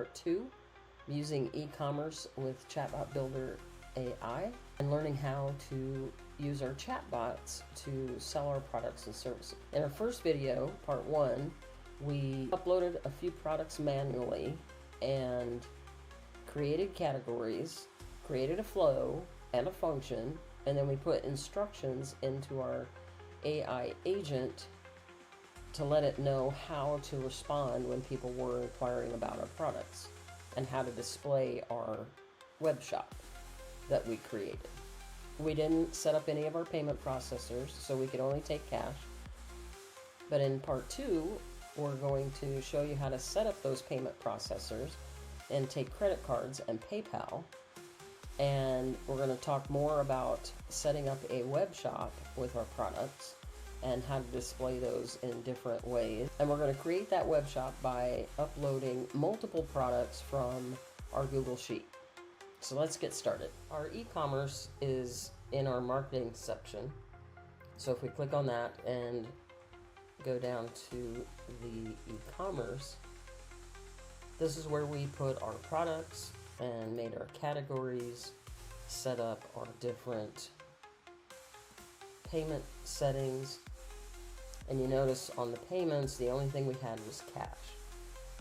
part 2, using e-commerce with ChatbotBuilder.AI and learning how to use our chatbots to sell our products and services. In our first video, part 1, we uploaded a few products manually and created categories, created a flow and a function, and then we put instructions into our AI agent to let it know how to respond when people were inquiring about our products and how to display our web shop that we created. We didn't set up any of our payment processors, so we could only take cash. But in part 2, we're going to show you how to set up those payment processors and take credit cards and PayPal. And we're going to talk more about setting up a web shop with our products and how to display those in different ways. And we're going to create that web shop by uploading multiple products from our Google Sheet. So let's get started. Our e-commerce is in our marketing section. So if we click on that and go down to the e-commerce, this is where we put our products and made our categories, set up our different payment settings. And you notice on the payments, the only thing we had was cash.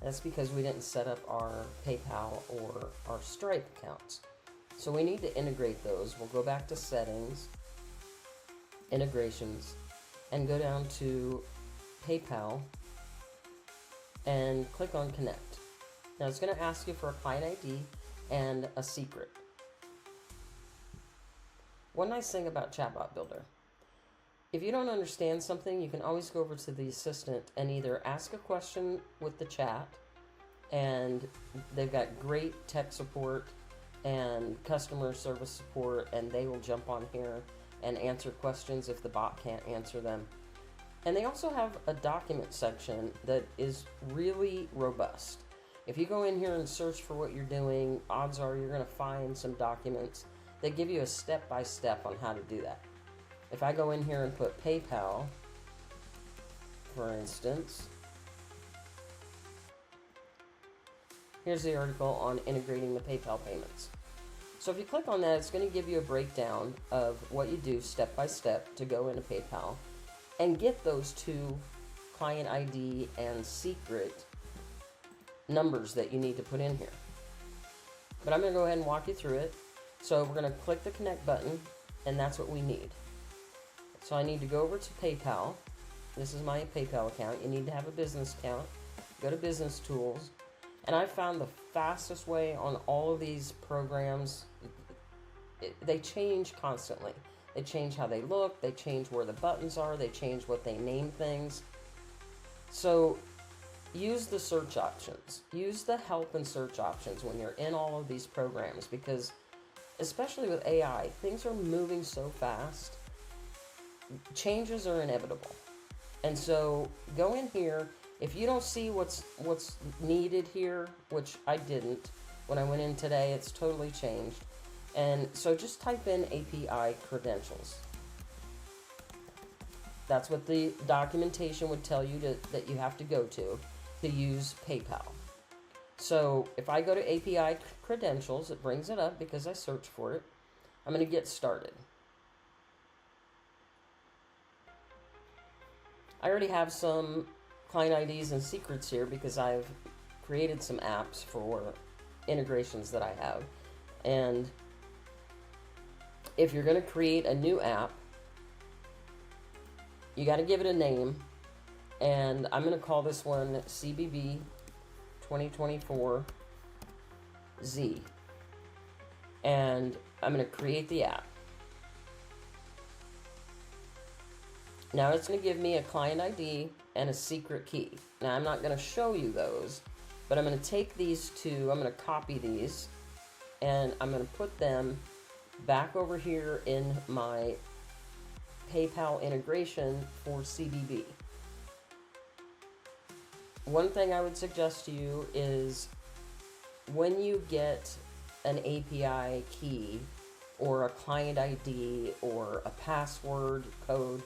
That's because we didn't set up our PayPal or our Stripe accounts. So we need to integrate those. We'll go back to settings, integrations, and go down to PayPal and click on connect. Now it's going to ask you for a client ID and a secret. One nice thing about Chatbot Builder, if you don't understand something, you can always go over to the assistant and either ask a question with the chat, and they've got great tech support and customer service support, and they will jump on here and answer questions if the bot can't answer them. And they also have a document section that is really robust. If you go in here and search for what you're doing, odds are you're going to find some documents that give you a step-by-step on how to do that. If I go in here and put PayPal, for instance, here's the article on integrating the PayPal payments. So if you click on that, it's going to give you a breakdown of what you do step by step to go into PayPal and get those two client ID and secret numbers that you need to put in here. But I'm going to go ahead and walk you through it. So we're going to click the connect button, and that's what we need. So I need to go over to PayPal. This is my PayPal account. You need to have a business account. Go to business tools. And I found the fastest way on all of these programs. They change constantly. They change how they look. They change where the buttons are. They change what they name things. So use the search options. Use the help and search options when you're in all of these programs, because especially with AI, things are moving so fast. Changes are inevitable. And so go in here. If you don't see what's needed here, which I didn't when I went in today, it's totally changed. And so just type in API credentials. That's what the documentation would tell you that you have to go to use PayPal. So if I go to API credentials, it brings it up because I searched for it. I'm going to get started. I already have some client IDs and secrets here because I've created some apps for integrations that I have. And if you're going to create a new app, you got to give it a name. And I'm going to call this one CBB 2024 Z. And I'm going to create the app. Now it's going to give me a client ID and a secret key. Now I'm not going to show you those, but I'm going to take these two, I'm going to copy these, and I'm going to put them back over here in my PayPal integration for CBB. One thing I would suggest to you is when you get an API key or a client ID or a password code,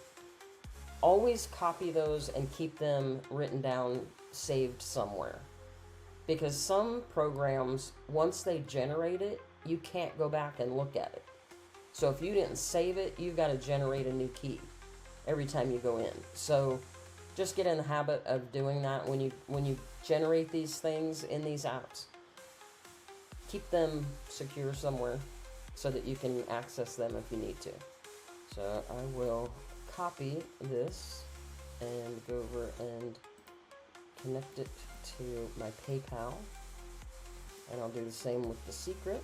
always copy those and keep them written down, saved somewhere. because some programs, once they generate it, you can't go back and look at it. So if you didn't save it, you've got to generate a new key every time you go in. So just get in the habit of doing that when you generate these things in these apps. Keep them secure somewhere so that you can access them if you need to. So I will copy this and go over and connect it to my PayPal. And I'll do the same with the secret.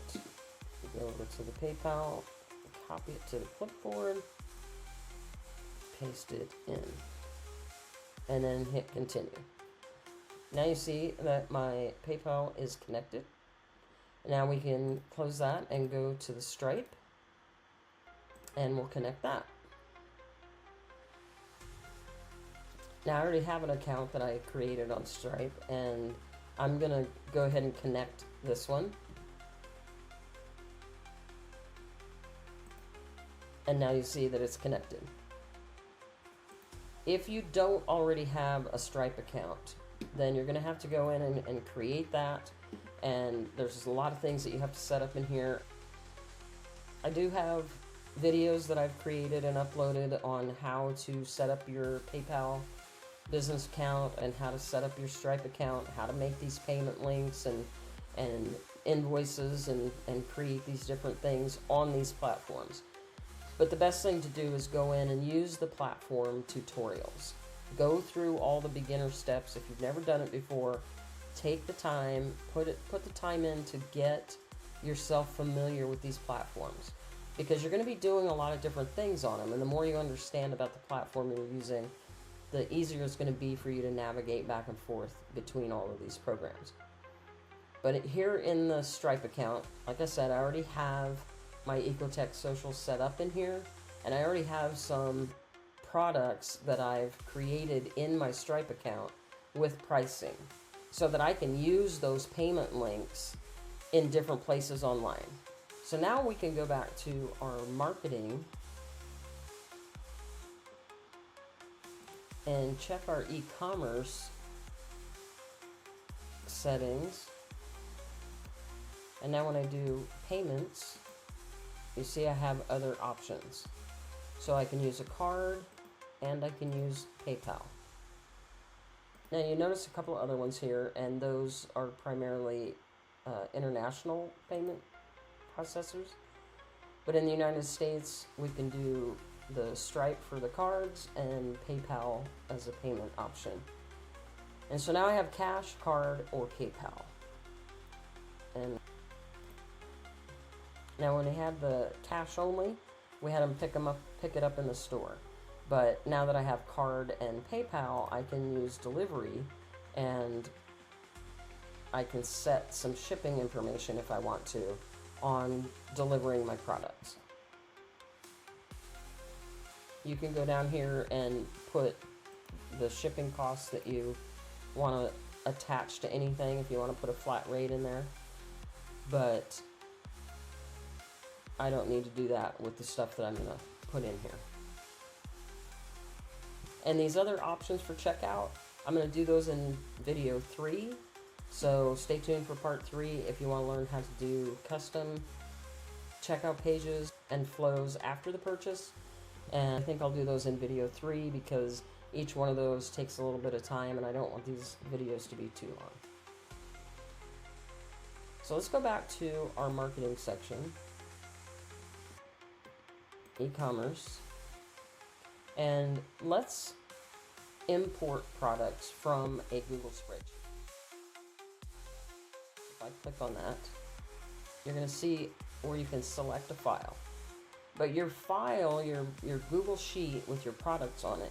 Go over to the PayPal, copy it to the clipboard, paste it in, and then hit continue. Now you see that my PayPal is connected. Now we can close that and go to the Stripe, and we'll connect that. Now I already have an account that I created on Stripe, and I'm gonna go ahead and connect this one. And now you see that it's connected. If you don't already have a Stripe account, then you're gonna have to go in and create that. And there's a lot of things that you have to set up in here. I do have videos that I've created and uploaded on how to set up your PayPal business account and how to set up your Stripe account, how to make these payment links and invoices and create these different things on these platforms. But the best thing to do is go in and use the platform tutorials. Go through all the beginner steps. If you've never done it before, take the time, put the time in to get yourself familiar with these platforms, because you're going to be doing a lot of different things on them, and the more you understand about the platform you're using, the easier it's going to be for you to navigate back and forth between all of these programs. But here in the Stripe account, like I said, I already have my Ecotech Social set up in here, and I already have some products that I've created in my Stripe account with pricing, so that I can use those payment links in different places online. So now we can go back to our marketing and check our e-commerce settings. And now when I do payments, you see I have other options. So I can use a card and I can use PayPal. Now you notice a couple of other ones here, and those are primarily international payment processors. But in the United States, we can do the Stripe for the cards and PayPal as a payment option. And so now I have cash, card, or PayPal. And now when they had the cash only, we had them pick it up in the store. But now that I have card and PayPal, I can use delivery, and I can set some shipping information if I want to on delivering my products. You can go down here and put the shipping costs that you want to attach to anything, if you want to put a flat rate in there. But I don't need to do that with the stuff that I'm going to put in here. And these other options for checkout, I'm going to do those in video 3. So stay tuned for part 3 if you want to learn how to do custom checkout pages and flows after the purchase. And I think I'll do those in video 3 because each one of those takes a little bit of time and I don't want these videos to be too long. So let's go back to our marketing section, e-commerce, and let's import products from a Google spreadsheet. If I click on that, you're going to see where you can select a file. But your file, your Google Sheet with your products on it,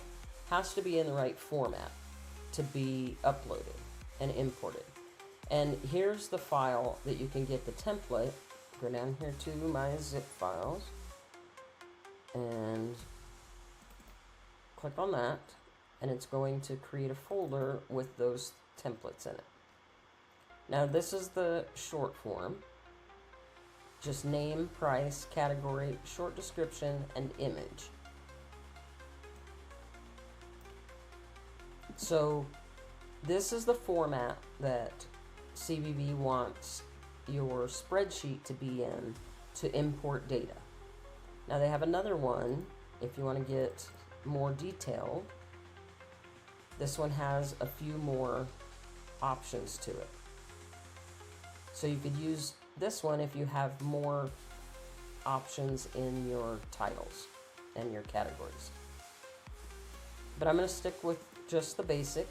has to be in the right format to be uploaded and imported. And here's the file that you can get the template. Go down here to my zip files and click on that, and it's going to create a folder with those templates in it. Now this is the short form. Just name, price, category, short description, and image. So this is the format that CBB wants your spreadsheet to be in to import data. Now they have another one if you want to get more detailed. This one has a few more options to it. So you could use this one if you have more options in your titles and your categories. But I'm going to stick with just the basic.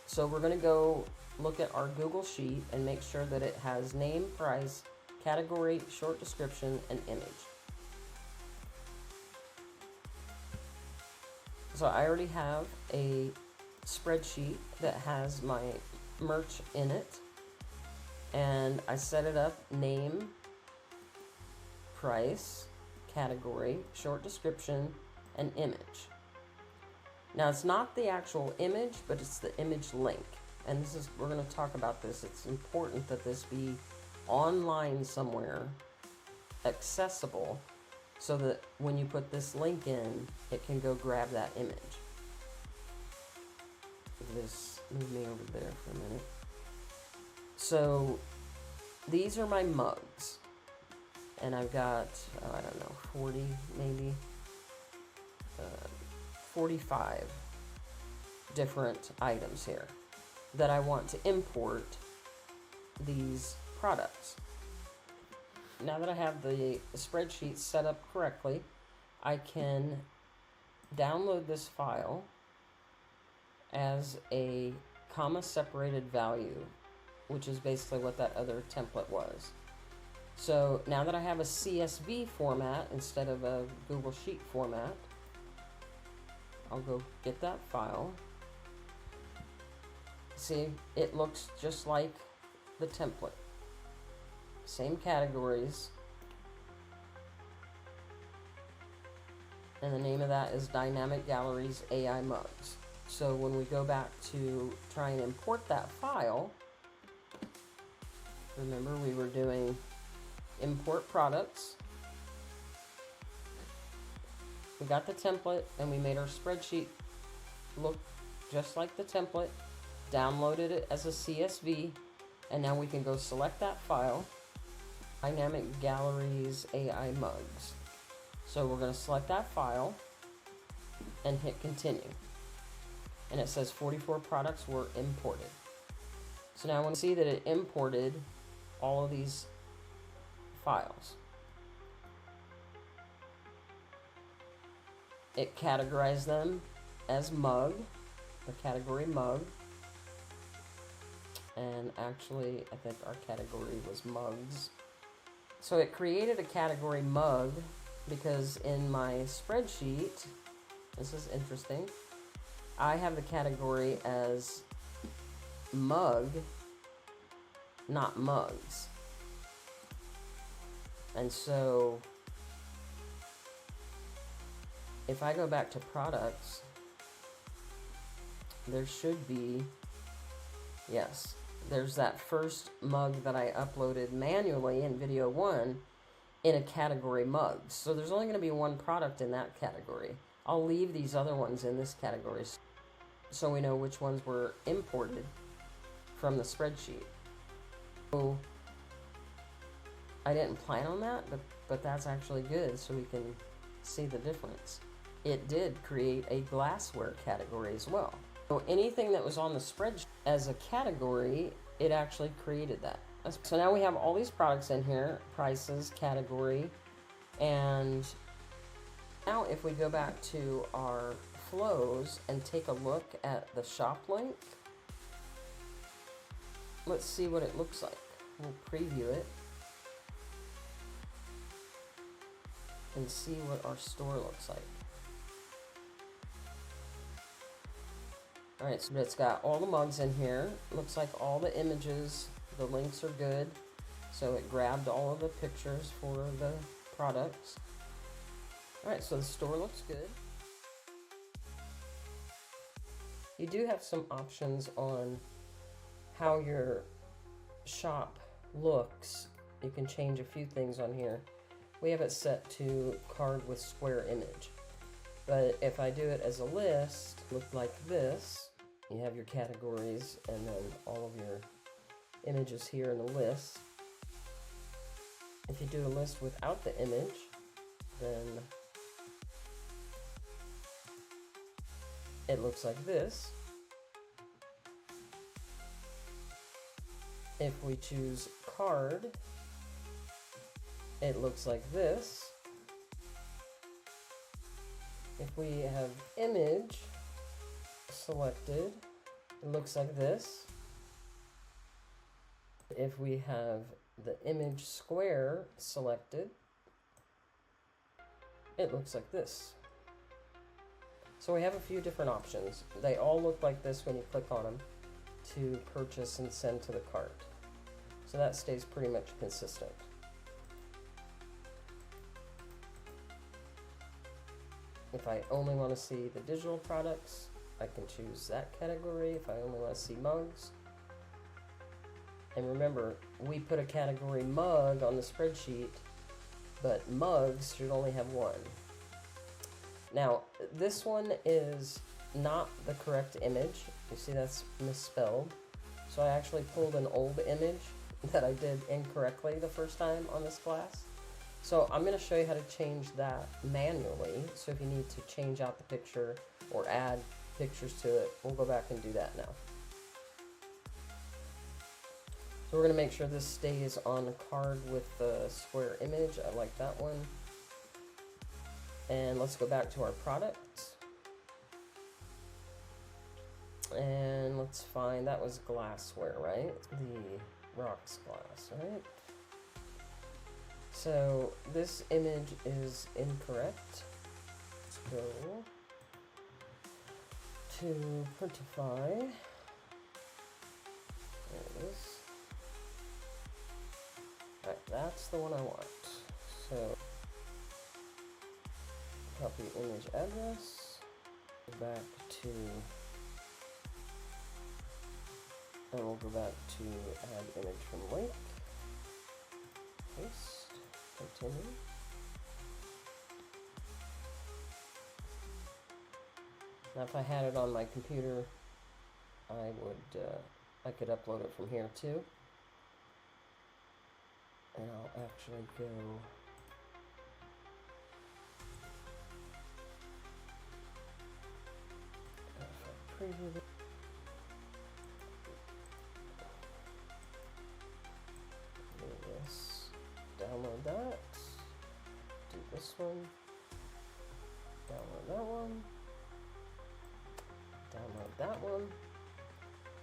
So we're going to go look at our Google Sheet and make sure that it has name, price, category, short description, and image. So I already have a spreadsheet that has my merch in it, and I set it up: name, price, category, short description, and image. Now it's not the actual image, but it's the image link. And this is, we're going to talk about this. It's important that this be online somewhere, accessible, so that when you put this link in, it can go grab that image. This, move me over there for a minute. So these are my mugs. And I've got, I don't know, 40 maybe, 45 different items here that I want to import these products. Now that I have the spreadsheet set up correctly, I can download this file as a comma separated value, which is basically what that other template was. So now that I have a CSV format instead of a Google Sheet format, I'll go get that file. See, it looks just like the template. Same categories. And the name of that is Dynamic Galleries AI Mugs. So when we go back to try and import that file, remember we were doing import products. We got the template and we made our spreadsheet look just like the template, downloaded it as a CSV, and now we can go select that file, Dynamic Galleries AI Mugs. So we're going to select that file and hit continue. And it says 44 products were imported. So now when you see that it imported all of these files, it categorized them as mug, the category mug. And actually, I think our category was mugs. So it created a category mug because in my spreadsheet, this is interesting, I have the category as mug, not mugs. And so if I go back to products, there should be, yes, there's that first mug that I uploaded manually in video 1 in a category mug. So there's only going to be one product in that category. I'll leave these other ones in this category so we know which ones were imported from the spreadsheet. So I didn't plan on that, but that's actually good so we can see the difference. It did create a glassware category as well. So anything that was on the spreadsheet as a category, it actually created that. So now we have all these products in here, prices, category, and now if we go back to our flows and take a look at the shop link, let's see what it looks like. We'll preview it and see what our store looks like. Alright, so it's got all the mugs in here. Looks like all the images, the links are good. So it grabbed all of the pictures for the products. Alright, so the store looks good. You do have some options on how your shop looks. You can change a few things on here. We have it set to card with square image. But if I do it as a list, look like this. You have your categories and then all of your images here in the list. If you do a list without the image, then it looks like this. If we choose card, it looks like this. If we have image selected, it looks like this. If we have the image square selected, it looks like this. So we have a few different options. They all look like this when you click on them to purchase and send to the cart. So that stays pretty much consistent. If I only want to see the digital products, I can choose that category. If I only want to see mugs. And remember, we put a category mug on the spreadsheet, but mugs should only have one. Now, this one is not the correct image. You see that's misspelled. So I actually pulled an old image that I did incorrectly the first time on this class. So I'm going to show you how to change that manually. So if you need to change out the picture or add pictures to it, we'll go back and do that now. So we're going to make sure this stays on the card with the square image. I like that one. And let's go back to our products. And let's find, that was glassware, right? The rocks glass, right? So this image is incorrect. Let's go to Printify. There it is. All right, that's the one I want. So copy image address. Go back to, and we'll go back to add image from link. Paste. Continue. Now if I had it on my computer, I could upload it from here too. And I'll actually go if I preview it. Download that, do this one, download that one, download that one.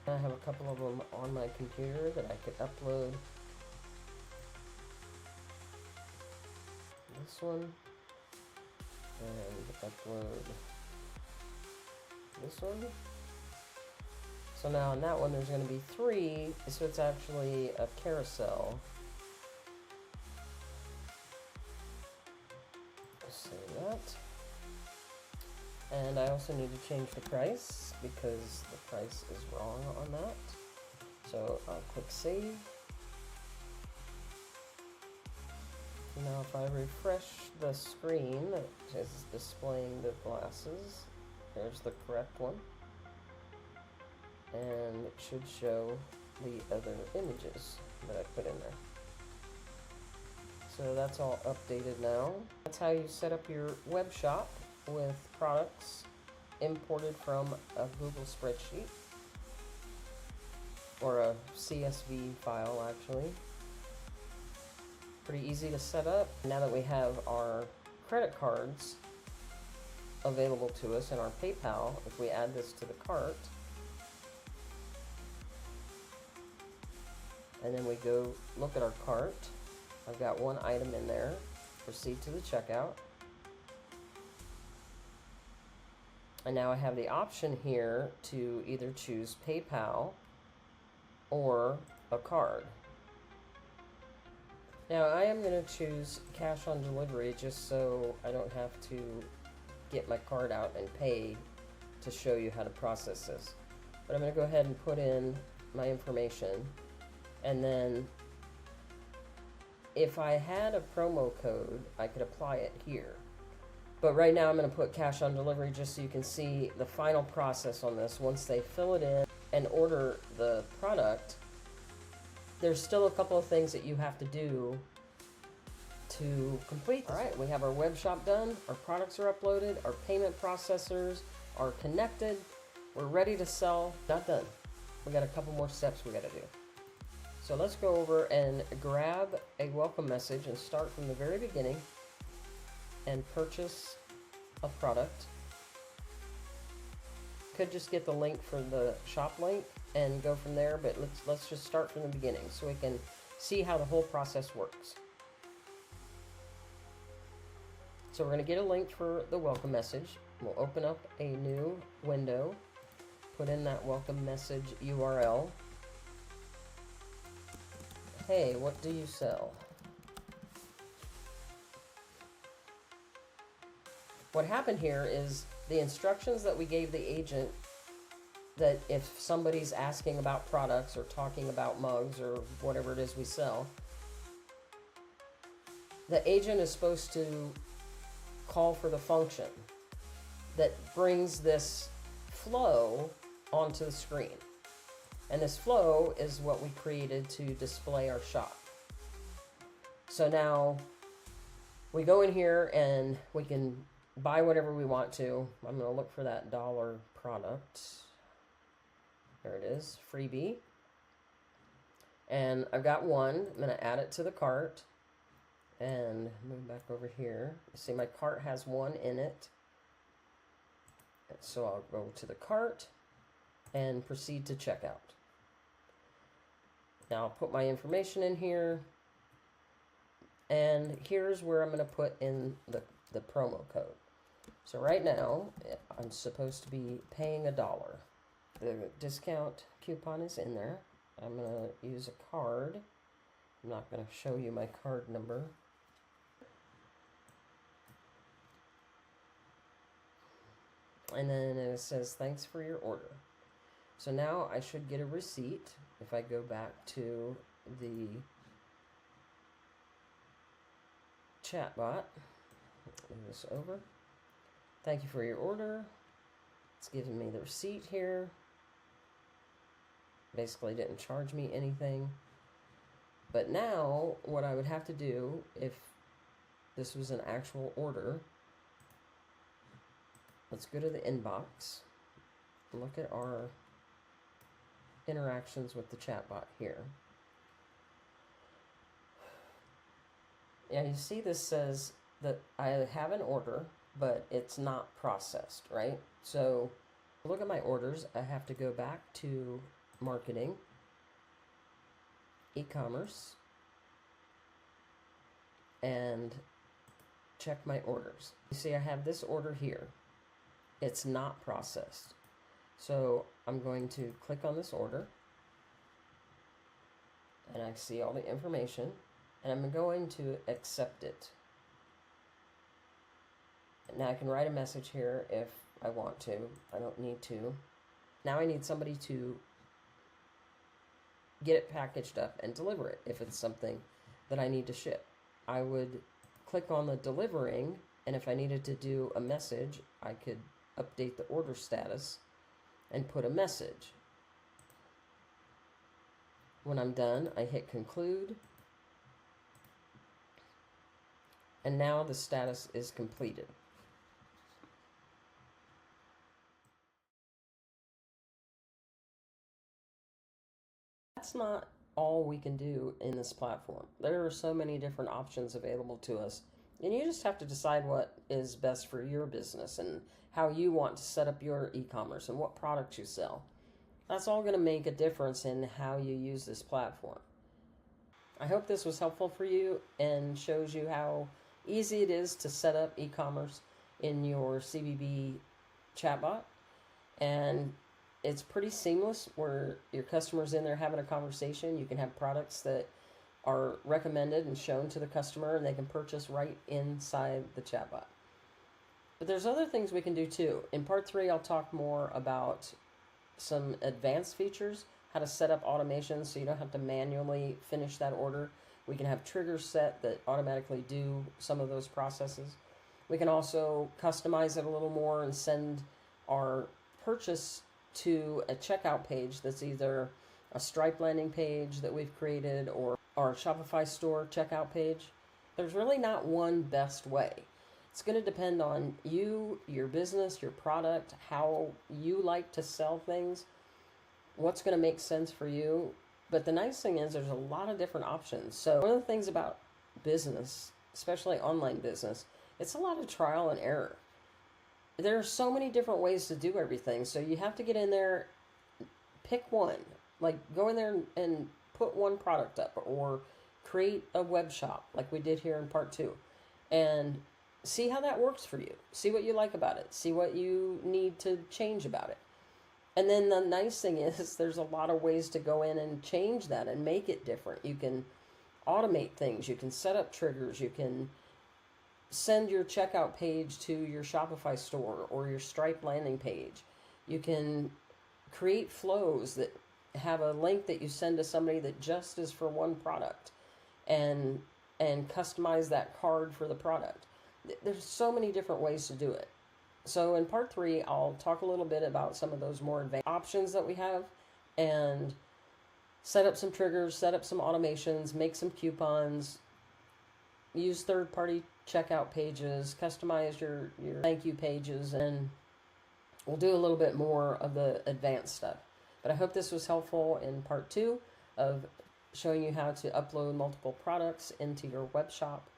I have a couple of them on my computer that I could upload. This one, and upload this one. So now on that one there's going to be 3, so it's actually a carousel. Save that. And I also need to change the price because the price is wrong on that. So I'll click save. Now if I refresh the screen that is displaying the glasses, there's the correct one. And it should show the other images that I put in there. So that's all updated now. That's how you set up your web shop with products imported from a Google spreadsheet, or a CSV file actually. Pretty easy to set up. Now that we have our credit cards available to us in our PayPal, if we add this to the cart, and then we go look at our cart, I've got one item in there. Proceed to the checkout. And now I have the option here to either choose PayPal or a card. Now I am going to choose cash on delivery just so I don't have to get my card out and pay to show you how to process this. But I'm going to go ahead and put in my information, and then if I had a promo code, I could apply it here. But right now I'm going to put cash on delivery just so you can see the final process on this. Once they fill it in and order the product, there's still a couple of things that you have to do to complete this. All right, we have our web shop done, our products are uploaded, our payment processors are connected, we're ready to sell. Not done. We got a couple more steps we got to do. So let's go over and grab a welcome message and start from the very beginning and purchase a product. Could just get the link for the shop link and go from there, but let's just start from the beginning so we can see how the whole process works. So we're going to get a link for the welcome message. We'll open up a new window, put in that welcome message URL. Hey, what do you sell? What happened here is the instructions that we gave the agent, that if somebody's asking about products or talking about mugs or whatever it is we sell, the agent is supposed to call for the function that brings this flow onto the screen. And this flow is what we created to display our shop. So now we go in here and we can buy whatever we want to. I'm going to look for that dollar product. There it is, freebie. And I've got one. I'm going to add it to the cart and move back over here. You see my cart has one in it. So I'll go to the cart and proceed to checkout. Now I'll put my information in here. And here's where I'm going to put in the promo code. So right now, I'm supposed to be paying $1. The discount coupon is in there. I'm going to use a card. I'm not going to show you my card number. And then it says, thanks for your order. So now I should get a receipt if I go back to the chatbot. Move this over. Thank you for your order. It's giving me the receipt here. Basically didn't charge me anything. But now what I would have to do if this was an actual order, let's go to the inbox. Look at our interactions with the chatbot here. Yeah, you see this says that I have an order, but it's not processed, right? So look at my orders. I have to go back to marketing, e-commerce, and check my orders. You see I have this order here. It's not processed. So I'm going to click on this order and I see all the information and I'm going to accept it. Now I can write a message here if I want to. I don't need to. Now I need somebody to get it packaged up and deliver it if it's something that I need to ship. I would click on the delivering, and if I needed to do a message, I could update the order status and put a message. When I'm done, I hit conclude, and now the status is completed. That's not all we can do in this platform. There are so many different options available to us, and you just have to decide what is best for your business and how you want to set up your e-commerce and what products you sell. That's all going to make a difference in how you use this platform. I hope this was helpful for you and shows you how easy it is to set up e-commerce in your CBB chatbot. And it's pretty seamless where your customer's in there having a conversation. You can have products that are recommended and shown to the customer and they can purchase right inside the chatbot. But there's other things we can do too. In part 3, I'll talk more about some advanced features, how to set up automation so you don't have to manually finish that order. We can have triggers set that automatically do some of those processes. We can also customize it a little more and send our purchase to a checkout page that's either a Stripe landing page that we've created, or our Shopify store checkout page. There's really not one best way. It's going to depend on you, your business, your product, how you like to sell things, what's going to make sense for you. But the nice thing is there's a lot of different options. So one of the things about business, especially online business, it's a lot of trial and error. There are so many different ways to do everything. So you have to get in there, pick one. Like go in there and put one product up, or create a web shop like we did here in part 2. And see how that works for you. See what you like about it. See what you need to change about it. And then the nice thing is there's a lot of ways to go in and change that and make it different. You can automate things. You can set up triggers. You can send your checkout page to your Shopify store or your Stripe landing page. You can create flows that have a link that you send to somebody that just is for one product, and customize that card for the product. There's so many different ways to do it. So in part 3, I'll talk a little bit about some of those more advanced options that we have, and set up some triggers, set up some automations, make some coupons, use third-party checkout pages, customize your thank you pages, and we'll do a little bit more of the advanced stuff. But I hope this was helpful in part 2 of showing you how to upload multiple products into your web shop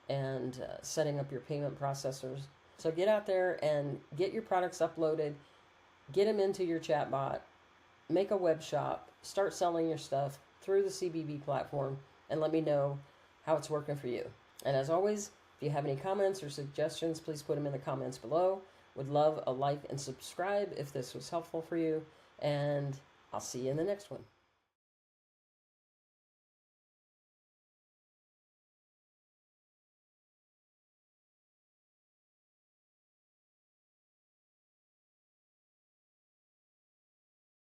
and setting up your payment processors. So get out there and get your products uploaded, get them into your chatbot, make a web shop, start selling your stuff through the CBB platform, and let me know how it's working for you. And as always, if you have any comments or suggestions, please put them in the comments below. Would love a like and subscribe if this was helpful for you, and I'll see you in the next one.